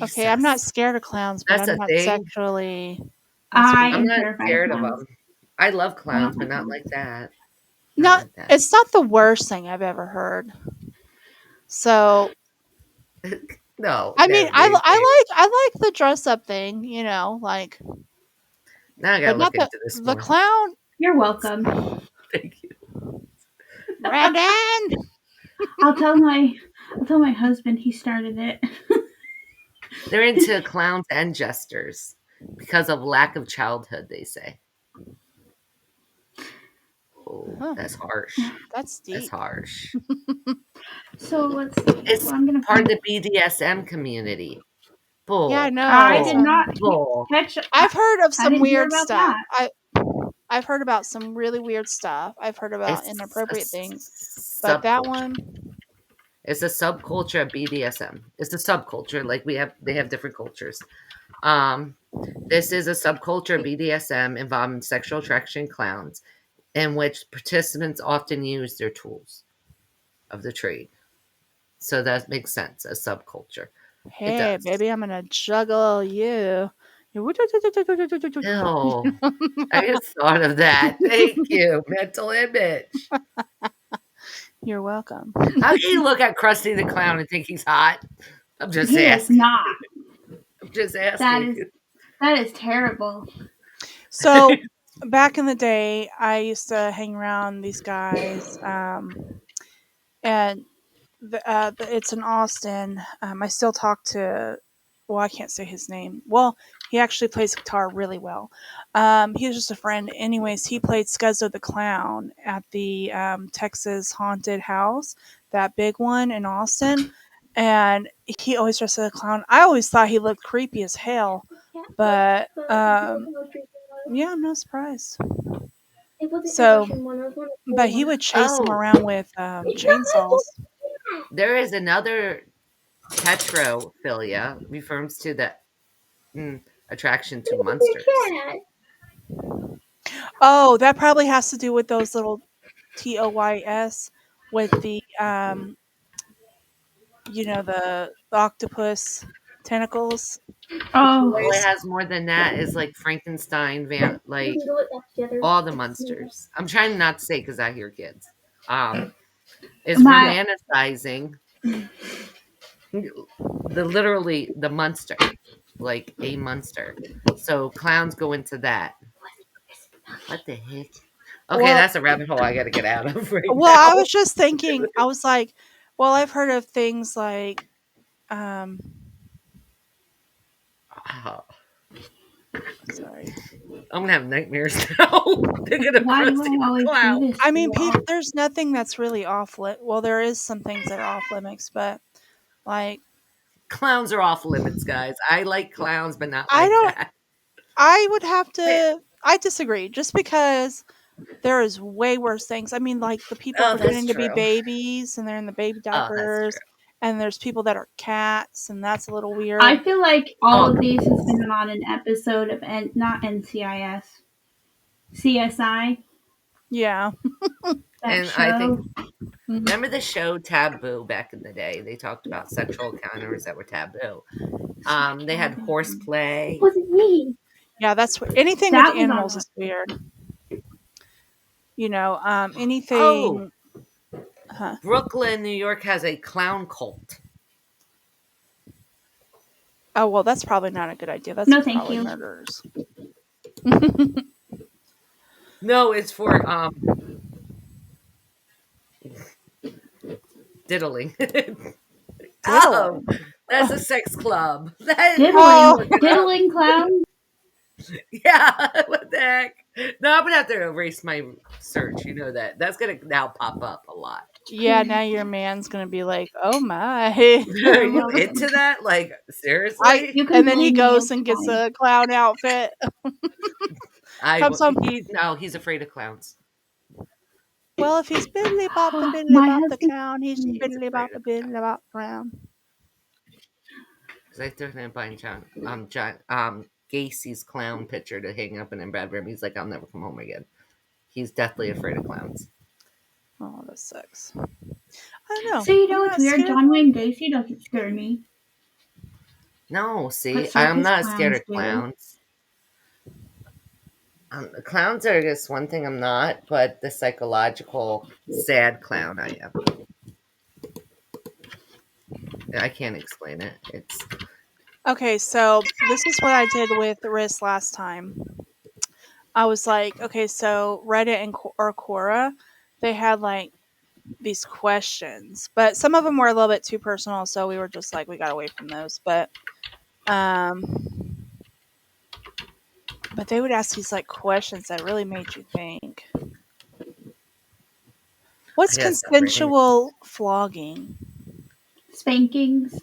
Okay, I'm not Jesus. scared of clowns, but That's I'm a not thing. sexually. That's I I'm weird. am not terrified of scared of clowns. them. I love I don't clowns, but like not clowns. like that. Not Not. like that. It's not the worst thing I've ever heard. So No, I mean, no, they, I like the dress up thing, like, now I but gotta not look into this the more. clown. You're welcome. Thank you. Brandon. I'll tell my I'll tell my husband he started it. They're into clowns and jesters because of lack of childhood, they say. Oh, Huh, that's harsh. that's That's deep. harsh. So let's see. It's Well, I'm gonna part of find. the BDSM community. Yeah, I Bull, know. I It's did bull, not bull. catch. I've heard of I some didn't hear weird about stuff. that. I've heard about some really weird stuff. I've heard about It's a inappropriate things, but that subculture. one, It's a subculture of BDSM. It's a subculture. Like they have different cultures. Um, this is a subculture of BDSM involving sexual attraction clowns, in which participants often use their tools of the trade. So that makes sense. A subculture. It hey, does. baby, I'm gonna juggle you. Ew. I just thought of that. Thank you. Mental image. You're welcome. How can you look at Krusty the Clown and think he's hot? I'm just He is asking. not. I'm just That asking. is that is terrible. So back in the day, I used to hang around these guys, and it's in Austin. I still talk to. Well, I can't say his name. Well, He actually plays guitar really well. He was just a friend. Anyways, he played Scuzzo the Clown at the Texas Haunted House, that big one in Austin. And he always dressed as a clown. I always thought he looked creepy as hell. But yeah, I'm not surprised. It wasn't your So, Russian one. It was one of the but old he ones. would chase him Oh, around with It's not my chainsaws. there is another tetrophilia, refers to the attraction to monsters. cat. Oh, that probably has to do with those little TOYS with the the octopus tentacles, the Oh, Well, it toys. has more than that. It's like Frankenstein, we like can do it back together. all the monsters. I'm trying not to say because I hear kids. Is My romanticizing the literally the monster, like a monster. So clowns go into that. What the heck? Okay, Well, that's a rabbit hole I got to get out of right well, I now. was just thinking. I was like, well, I've heard of things like, um, Oh, sorry. I'm gonna have nightmares now. They're gonna why do proceed I with always do clowns. this I to mean, y'all? there's nothing that's really off limit. Well, there is some things that are off limits, but like, Clowns are off limits, guys. I like clowns, but not I like don't. that. I would have to. I disagree. Just because there is way worse things. I mean, like the people Oh, that's pretending to be true. babies and they're in the baby Oh, that's true. diapers, and there's people that are cats, and that's a little I weird. feel like all Oh, of these has been on an episode of not NCIS, CSI, Yeah. that and I think show. Mhm. remember the show Taboo back in the day? They talked about sexual encounters that were taboo. They had It horseplay. wasn't me. Yeah, anything with That was on animals a. is weird. Oh, Anything. Huh. Brooklyn, New York has a clown cult. Oh well, that's probably not a good idea. That's No, thank probably you. murderers. No, it's for diddling. Oh, Diddling. that's a sex club. That Diddling, look Oh, it up. diddling clown. Yeah, what the heck? No, I'm gonna have to erase my search. You know that. That's gonna now pop up a lot. yeah. Now your man's gonna be like, "Oh my." Are you into that? Like I seriously? You can and then he blame me. goes It's and gets fine. a clown outfit. Comes home. He no, he's afraid of clowns. Well, if he's biddly My bop the husband. clown, he's He is biddly afraid bop of the biddly clowns. bop round. Because I threw him buying John Gacy's clown picture to hang up in a bedroom. He's like, I'll never come home again. He's deathly afraid of clowns. Oh, that sucks. I don't know. So you I'm know it's not weird. scared. John Wayne Gacy doesn't scare me, No, but see, I'm circus not scared clowns of do. clowns. The clowns are just one thing I'm not, but the psychological sad clown I am. I can't explain it. It's Okay, so this is what I did with Riz last time. I was like, okay, so Reddit and or Quora, they had like these questions, but some of them were a little bit too personal, so we were just like, we got away from those. Um, but they would ask these like questions that really made you think. I What's got stuff written. consensual flogging? Spankings.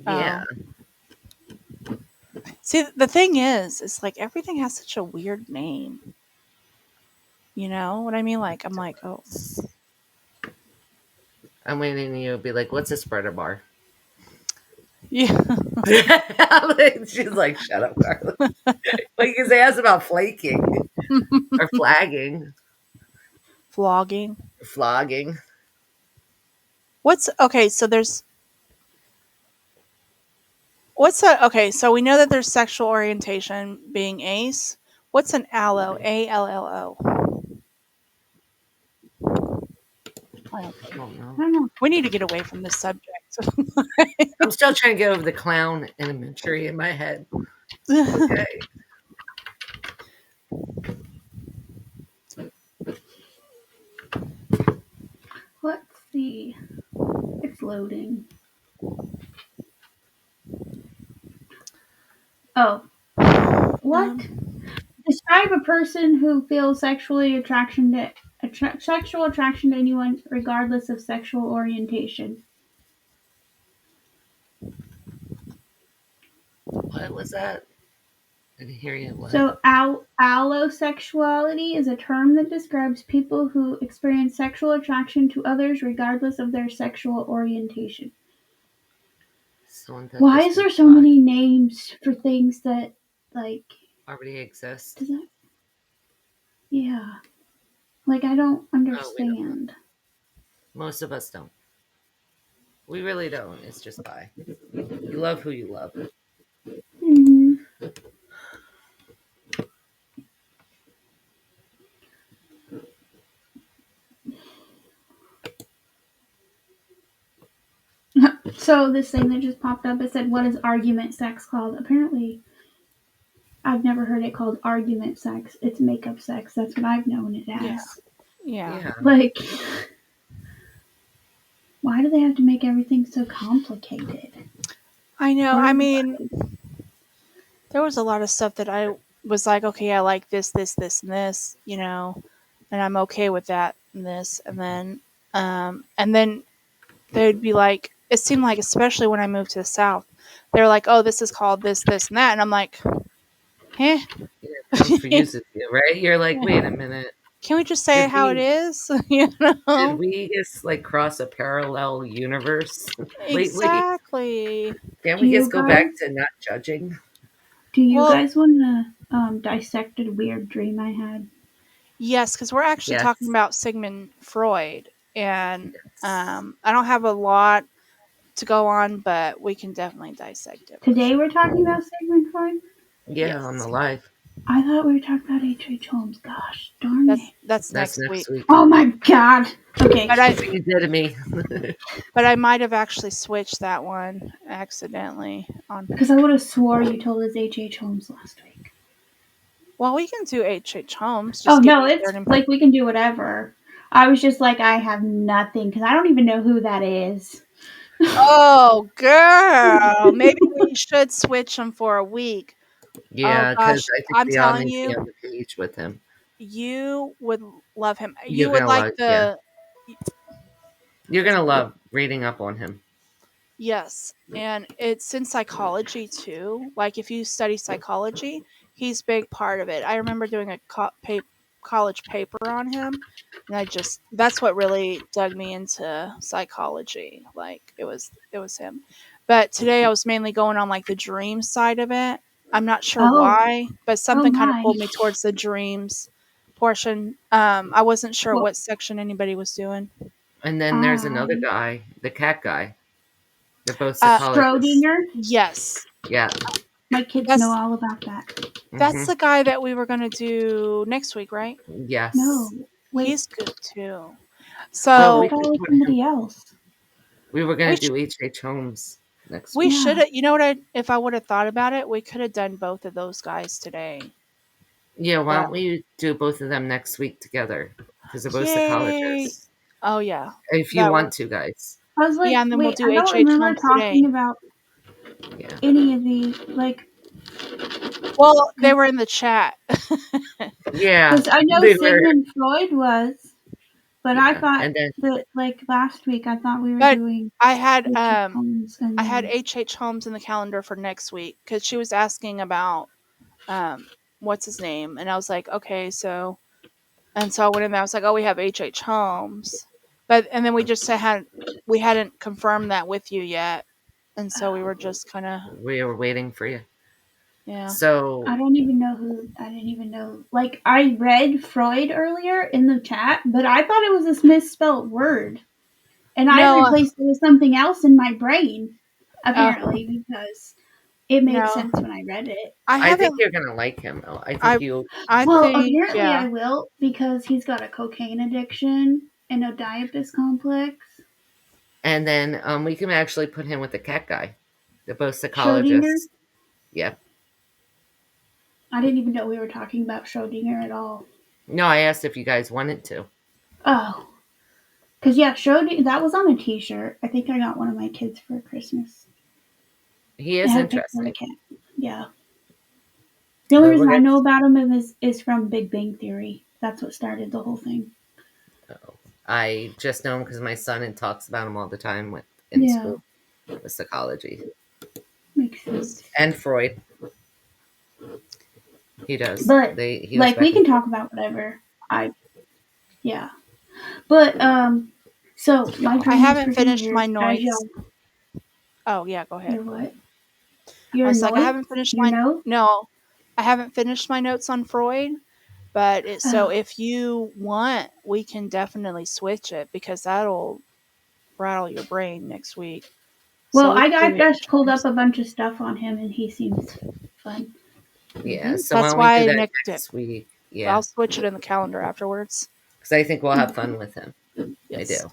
Yeah, Oh, see, the thing is like everything has such a weird name. You know what I mean? Like, I'm like, oh, I'm waiting. You'll be like, "What's a spreader bar?" yeah, She's like, "Shut up, Karli." Like, because they asked about flaking or flagging, flogging. or flogging. What's okay? So okay? So we know that there's sexual orientation being ace. What's an allo? ALLO. I don't I know. don't know. We need to get away from this subject. I'm still trying to get over the clown imagery in my head. Okay. Let's see. It's loading. Oh. What? Describe a person who feels sexual attraction to anyone, regardless of sexual orientation. What was that? I didn't hear you. What? So, allosexuality is a term that describes people who experience sexual attraction to others regardless of their sexual orientation. Someone that Why just is there went so by. many names for things that, like, Already exist. does that, yeah, like, I don't Oh, we don't. understand. Most of us don't. We really don't. It's just by. You love who you love. Hmm. So, this thing that just popped up, it said, what is argument sex called? Apparently, I've never heard it called argument sex. It's makeup sex. That's what I've known it Yeah. as. Yeah. Yeah. Like, why do they have to make everything so complicated? I know. Or I mean, there was a lot of stuff that I was like, okay, I like this, and this, and I'm okay with that and this, and then they'd be like, it seemed like, especially when I moved to the South, they're like, oh, this is called this, and that, and I'm like, eh, Yeah, it confuses you, right? You're like, wait a minute. can we just say it Did how it we is? did we just like cross a parallel universe lately? Exactly. Can't do we you just go back guys to not judging? Well, want to dissect a weird dream I had? yes, because we're actually talking Yes. about Sigmund Freud, and Yes. I don't have a lot to go on, but we can definitely dissect it for Today sure. we're talking about Sigmund Freud. Yeah, on the Yes, live. I thought we were talking about H.H. Holmes. Gosh darn it! that's That's next next week. week. Oh my god. Okay. But See I what you did to me. but I might have actually switched that one accidentally on. Because I would have swore you told us H.H. Holmes last week. Well, we can do H. Holmes. Oh Just give no, me it's 30. like we can do whatever. I was just like, I have nothing because I don't even know who that is. Oh, girl, maybe we should switch them for a week. Oh Yeah, because gosh, I think I'm we all telling need to be you, on the page with him. you would love him. You You're would gonna like love, yeah. the You're gonna love reading up on him. Yes, and it's in psychology too. Like if you study psychology, he's big part of it. I remember doing a college paper on him, and that's what really dug me into psychology. Like it was him. But today I was mainly going on like the dream side of it. I'm not sure Oh, why, but oh something kind of my. pulled me towards the dreams portion. I wasn't sure Well, what section anybody was doing. And then there's another I guy, the cat guy. They're both Uh, psychologists. Schrodinger. yes, Yeah. My kids know that's all about that. That's Hmm. the guy that we were gonna do next week, right? Yes. No, wait. He's good too. I But we thought So that could was put him. somebody else. We were we gonna sh- do H. Holmes next we week. should Yeah. have. You know what? If I would have thought about it, we could have done both of those guys today. Yeah, why But don't we do both of them next week together? Because they're both yay! psychologists. Oh yeah, If you that want would. to, guys. I was Yeah, like, and then we'll wait, do I don't H. remember Holmes talking today. about Yeah. any of these. Like, Well, they were in the chat. Yeah. because I know They were. Sigmund Freud was, but I Yeah. thought And then that, like, last week, I thought we were But doing I had H.H. Holmes and I had then. H. Holmes in the calendar for next week because she was asking about um what's his name, and I was like, okay, so I went in there. I was like, "Oh, we have H. Holmes," and then we hadn't confirmed that with you yet, and so we Oh, were just kind of we were waiting for you. yeah. So I don't even know who. I didn't even know. Like, I read Freud earlier in the chat, but I thought it was this misspelled word. And I No, replaced it with something else in my brain, uh, apparently, because it made no, sense when I read it. I I think haven't. you're gonna like him though. I think I you I Well, think apparently yeah. I will because he's got a cocaine addiction and a Oedipus complex. and then we can actually put him with the cat guy. They're both Schrodinger. psychologists. Yep. I didn't even know we were talking about Schrodinger at all. No, I asked if you guys wanted to. Oh, because yeah, Schrodinger, that was on a t shirt. I think I got one of my kids for Christmas. He It is had a picture of a interesting. cat. Yeah. The only But reason we're I gonna. know about him is from Big Bang Theory. That's what started the whole thing. Oh, I just know him because my son talks about him all the time in Yeah, school with psychology makes sense. and Freud. He does. But He was like back we in can school. talk about whatever. Yeah. But so my I dream was haven't for New finished my Year's, as notes. y'all. Oh yeah, go ahead. Your what? I Your was like, I haven't notes? finished Your my notes? no, I haven't finished my notes on Freud. But so Oh. if you want, we can definitely switch it because that'll rattle your brain next week. So Well, we could I do it just pulled up times. a bunch of stuff on him, and he seems fun. Yeah. So why That's don't we why do I that nicked it. next week? Yeah, I'll switch it in the calendar afterwards. because I think we'll have fun with him. I Yes. do.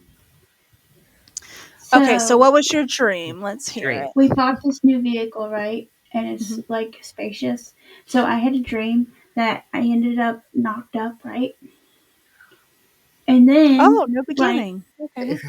Okay, so So what was your dream? Let's hear Dream. it. we bought this new vehicle, right? And it's Hmm. like spacious. So I had a dream that I ended up knocked up, right? And then Oh, no like beginning. Okay.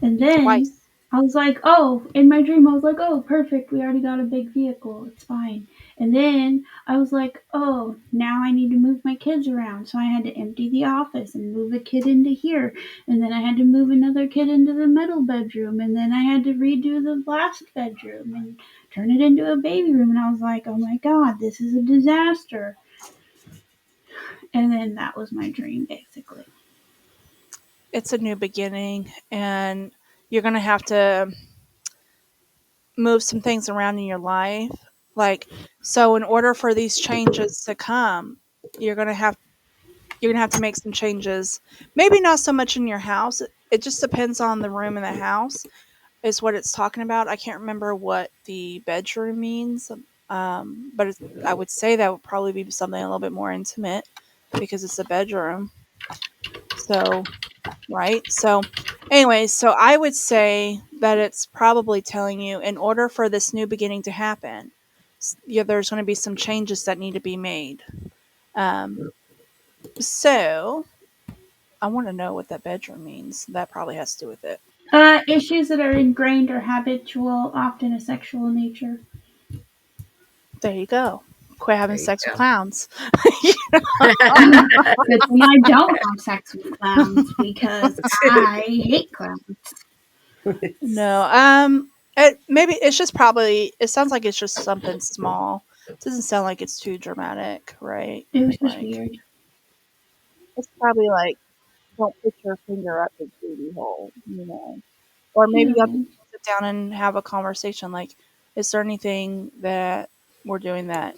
And then Twice. I was like, oh, in my dream, I was like, oh, perfect. We already got a big vehicle. It's fine. And then I was like, oh, now I need to move my kids around. So I had to empty the office and move a kid into here. And then I had to move another kid into the middle bedroom. And then I had to redo the last bedroom and turn it into a baby room. And I was like, oh my God, this is a disaster. And then that was my dream, basically. It's a new beginning, and you're going to have to move some things around in your life. Like, so in order for these changes to come, you're going to have to make some changes. Maybe not so much in your house. It just depends on the room in the house is what it's talking about. I can't remember what the bedroom means. But I would say that would probably be something a little bit more intimate because it's a bedroom. So, right? So, anyway, so I would say that it's probably telling you in order for this new beginning to happen, yeah, there's going to be some changes that need to be made. Um, so, I want to know what that bedroom means. That probably has to do with it. Issues that are ingrained or habitual, often a sexual nature. There you go. Quit having There you sex with go. Good clowns. thing I don't have sex with clowns because I hate clowns. No, maybe it's just probably. It sounds like it's just something small. It doesn't sound like it's too dramatic, right? It was just Like weird. it's probably like don't put your finger up the booty hole, or maybe y'all Yeah. just sit down and have a conversation. Like, is there anything that we're doing that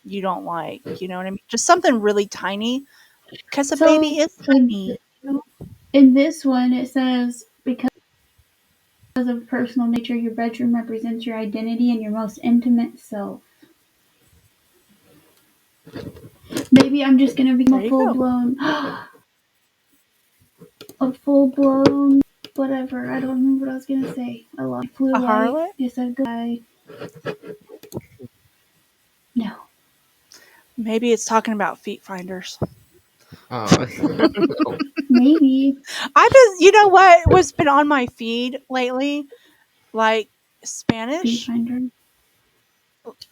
you don't like? You know what I mean? Just something really tiny, because a So baby is in tiny. You know? in this one, it says because of personal nature, your bedroom represents your identity and your most intimate self. Maybe I'm just gonna become There you go. a full blown whatever. I don't remember what I was gonna say. I lost. Flew A away. harlot? I said goodbye. No. Maybe it's talking about feet finders. Oh. Maybe I've been, you know what was been on my feed lately? Like feet Spanish, finder.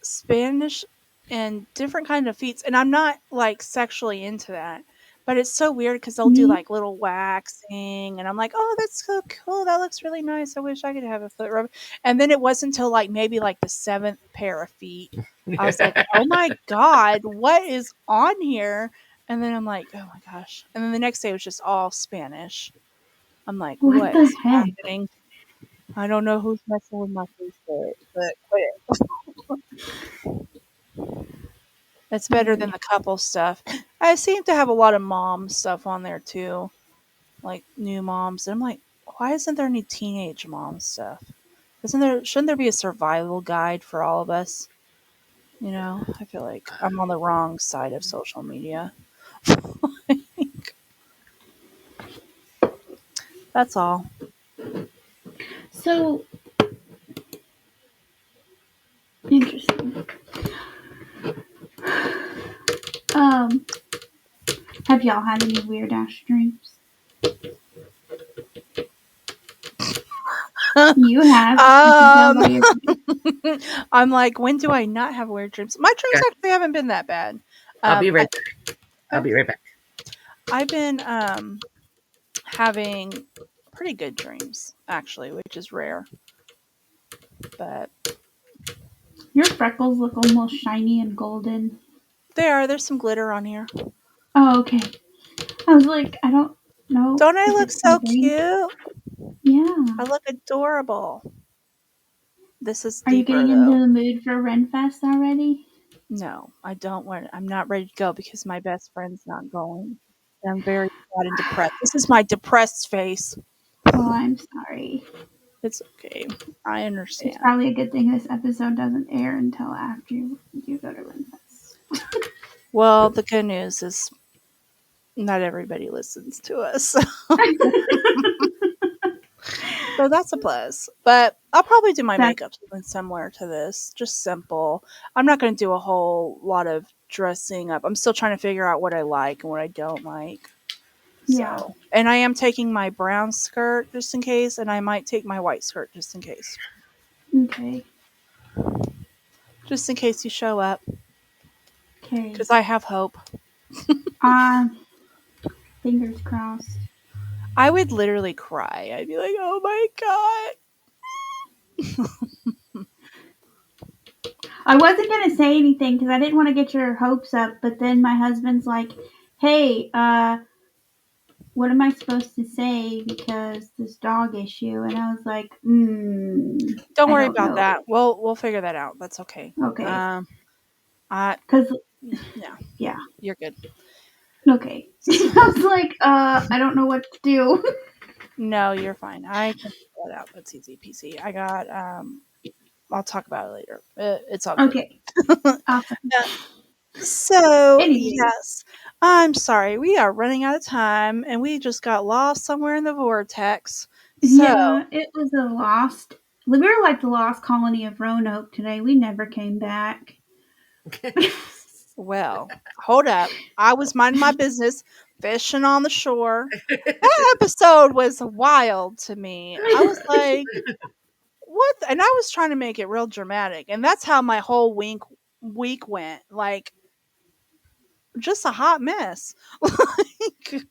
Spanish, and different kind of feats. And I'm not like sexually into that, but it's so weird because they'll do Me. like little waxing, and I'm like, oh, that's so cool. That looks really nice. I wish I could have a foot rub. And then it wasn't until like maybe like the seventh pair of feet, I was like, oh my god, what is on here? And then I'm like, oh my gosh. And then the next day it was just all Spanish. I'm like, What what the is heck? happening? I don't know who's messing with my Facebook, but quit. It's better than Weird. the couple stuff. I seem to have a lot of mom stuff on there too, like new moms. And I'm like, why isn't there any teenage mom stuff? Isn't there? Shouldn't there be a survival guide for all of us? I feel like I'm on the wrong side of social media. That's all. So interesting. Um, have y'all had any weird ass dreams? You have. I can tell by um, your dreams. I'm like, when do I not have weird dreams? My dreams Okay. actually haven't been that bad. I'll be I, right back. I'll be right back. I've been having pretty good dreams actually, which is rare. But Your freckles look almost shiny and golden. there's some glitter on here. Oh, okay. I was like, I don't know Don't I if look it's my so brain. cute? Yeah. I look adorable. This is Are you deeper getting into though. the mood for Renfest already? No, I don't want. I'm not ready to go because my best friend's not going. I'm very sad and depressed. This is my depressed face. Oh, I'm sorry. It's okay. I It's understand. probably a good thing this episode doesn't air until after you go to Renfest. Well, the good news is not everybody listens to us. So that's a plus. But I'll probably do my That's makeup something similar to this, just simple. I'm not going to do a whole lot of dressing up. I'm still trying to figure out what I like and what I don't like. yeah. So, and I am taking my brown skirt just in case, and I might take my white skirt just in case. Okay. Just in case you show up, Okay. because I have hope. Uh, fingers crossed. I would literally cry. I'd be like, oh my God. I wasn't gonna say anything because I didn't want to get your hopes up, but then my husband's like, "Hey, what am I supposed to say because this dog issue?" And I was like, Don't I worry don't about know." that. We'll figure that out. That's okay. Okay. I Because yeah, yeah. you're good. Okay. I was like, I don't know what to do. No, you're fine. I can figure that out. That's easy peasy. I got I'll talk about it later. It's all good. Okay. Awesome. So Anyway, yes, I'm sorry. We are running out of time, and we just got lost somewhere in the vortex. So yeah, it was a lost. We were like the lost colony of Roanoke today. We never came back. well, hold up. I was minding my business, fishing on the shore. That episode was wild to me. I was like, what? And I was trying to make it real dramatic, and that's how my whole week went. Like just a hot mess. Like,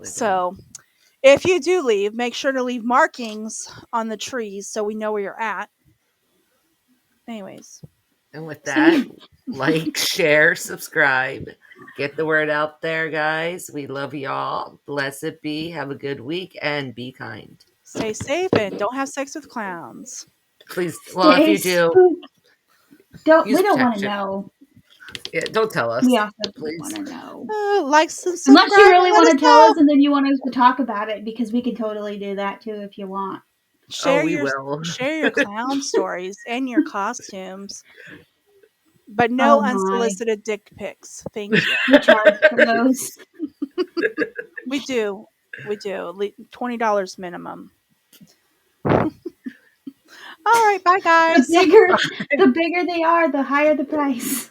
so if you do leave, make sure to leave markings on the trees so we know where you're at. Anyways, And with that, See, like, share, subscribe. Get the word out there, guys. We love y'all. Blessed be. Have a good week and be kind. stay safe and don't have sex with clowns. Please, well, if stay you do, spooked. use We don't want to protection. know. Yeah, don't tell us, We also don't want please. to know. Like and Unless you subscribe and really let want us to tell know. us and then you want us to talk about it because we can totally do that too if you want. Oh, Share we your will. share your clown stories and your costumes, but no Oh my. unsolicited dick pics. Thank you. We charge for those. We do. We do. $20 minimum. All right, bye The guys. bigger the bigger they are, the higher the price.